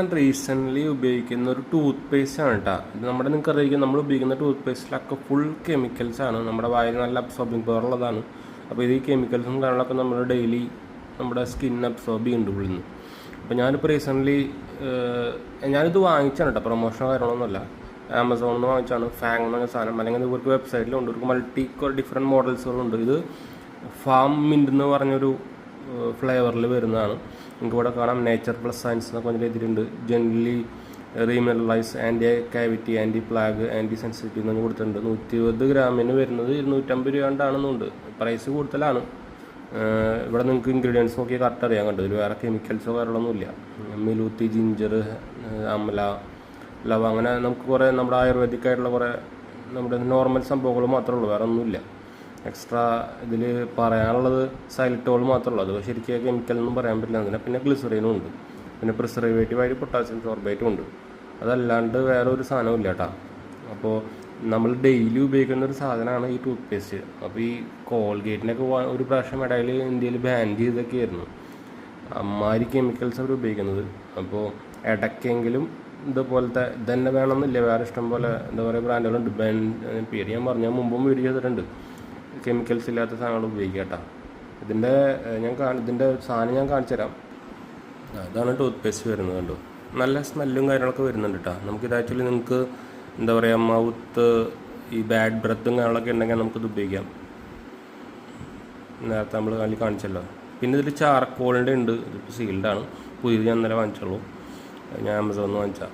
ഞാൻ റീസെൻ്റ്ലി ഉപയോഗിക്കുന്ന ഒരു ടൂത്ത് പേസ്റ്റ് ആണ് കേട്ടോ. ഇത് നിങ്ങൾക്ക് അറിയിക്കും, നമ്മൾ ഉപയോഗിക്കുന്ന ടൂത്ത് പേസ്റ്റിലൊക്കെ ഫുൾ കെമിക്കൽസാണ്. നമ്മുടെ വായിൽ നല്ല അബ്സോർബിങ് പവർ ഉള്ളതാണ്. അപ്പോൾ ഇത് ഈ കെമിക്കൽസും കാര്യങ്ങളൊക്കെ നമ്മൾ ഡെയിലി നമ്മുടെ സ്കിൻ അബ്സോർബ് ചെയ്യുന്നുണ്ട് ഉള്ളിൽ നിന്ന്. അപ്പോൾ ഞാനിപ്പോൾ റീസെൻ്റ്ലി ഞാനിത് വാങ്ങിച്ചാണ് കേട്ടോ, പ്രൊമോഷനോ കാര്യങ്ങളൊന്നുമല്ല. ആമസോണിൽ നിന്ന് വാങ്ങിച്ചാണ്. ഫാങ് എന്ന് പറഞ്ഞ സാധനം. അല്ലെങ്കിൽ ഇവർക്ക് വെബ്സൈറ്റിലുണ്ട്, ഇവർക്ക് ഡിഫറെൻറ്റ് മോഡൽസുകളുണ്ട്. ഇത് ഫാം മിൻറ്റ് എന്ന് പറഞ്ഞൊരു ഫ്ലേവറിൽ വരുന്നതാണ്. നിങ്ങൾക്ക് ഇവിടെ കാണാം നേച്ചർ പ്ലസ് സയൻസ് എന്നൊക്കെ പറഞ്ഞിട്ട് എഴുതിയിട്ടുണ്ട്. Gently remineralise, anti cavity, anti plaque, anti sensitive എന്ന് കൊടുത്തിട്ടുണ്ട്. 120 ഗ്രാമിന് വരുന്നത് 250 രൂപ കണ്ടാണെന്നുണ്ട്. പ്രൈസ് കൂടുതലാണ്. ഇവിടെ നിങ്ങൾക്ക് ഇൻഗ്രീഡിയൻസ് നോക്കി കറക്റ്റ് അറിയാൻ കണ്ടു. ഇതിൽ വേറെ കെമിക്കൽസോ കാര്യങ്ങളൊന്നുമില്ല. മിലൂത്തി, ജിഞ്ചർ, അമല, ലവ, അങ്ങനെ നമുക്ക് കുറേ നമ്മുടെ ആയുർവേദിക് ആയിട്ടുള്ള കുറേ നമ്മുടെ നോർമൽ സംഭവങ്ങൾ മാത്രമേ ഉള്ളൂ, വേറെ ഒന്നുമില്ല. എക്സ്ട്രാ ഇതിൽ പറയാനുള്ളത് സൈലിറ്റോൾ മാത്രമേ ഉള്ളൂ. അത് ശരിക്കും കെമിക്കലൊന്നും പറയാൻ പറ്റില്ല. അതിനെ പിന്നെ ഗ്ലിസറിനും ഉണ്ട്, പിന്നെ പ്രിസർവേറ്റീവായിട്ട് പൊട്ടാസ്യം സോർബേറ്റും ഉണ്ട്. അതല്ലാണ്ട് വേറെ ഒരു സാധനവും ഇല്ല കേട്ടോ. അപ്പോൾ നമ്മൾ ഡെയിലി ഉപയോഗിക്കുന്ന ഒരു സാധനമാണ് ഈ ടൂത്ത് പേസ്റ്റ്. അപ്പോൾ ഈ കോൾഗേറ്റിനൊക്കെ ഒരു പ്രാവശ്യം ഇടയിൽ ഇന്ത്യയിൽ ബാൻ ചെയ്തൊക്കെയായിരുന്നു. അമ്മാതിരി കെമിക്കൽസ് അവർ ഉപയോഗിക്കുന്നത്. അപ്പോൾ ഇടയ്ക്കെങ്കിലും ഇതുപോലത്തെ ഇതന്നെ വേണമെന്നില്ല, വേറെ ഇഷ്ടം പോലെ എന്താ പറയുക ബ്രാൻഡുകളുണ്ട്. പേര് ഞാൻ പറഞ്ഞാൽ മുമ്പും വീഡിയോ ചെയ്തിട്ടുണ്ട്. കെമിക്കൽസ് ഇല്ലാത്ത സാധനങ്ങൾ ഉപയോഗിക്കുക കേട്ടോ. ഇതിൻ്റെ സാധനം ഞാൻ കാണിച്ചു തരാം. അതാണ് ടൂത്ത് പേസ്റ്റ് വരുന്നത്. കണ്ടോ, നല്ല സ്മെല്ലും കാര്യങ്ങളൊക്കെ വരുന്നുണ്ട് കേട്ടോ. നമുക്കിത് ആക്ച്വലി നിങ്ങൾക്ക് എന്താ പറയുക മൗത്ത് ഈ ബാഡ് ബ്രത്തും കാര്യങ്ങളൊക്കെ ഉണ്ടെങ്കിൽ നമുക്കിത് ഉപയോഗിക്കാം. നേരത്തെ നമ്മൾ കാണിച്ചല്ലോ. പിന്നെ ഇതിൽ ചാർക്കോളിൻ്റെ ഉണ്ട്. ഇതിപ്പോൾ സീൽഡാണ്. പുതിയത് ഞാൻ ഇന്നലെ വാങ്ങിച്ചുള്ളൂ. ഞാൻ ആമസോണിൽ നിന്ന് വാങ്ങിച്ചാൽ.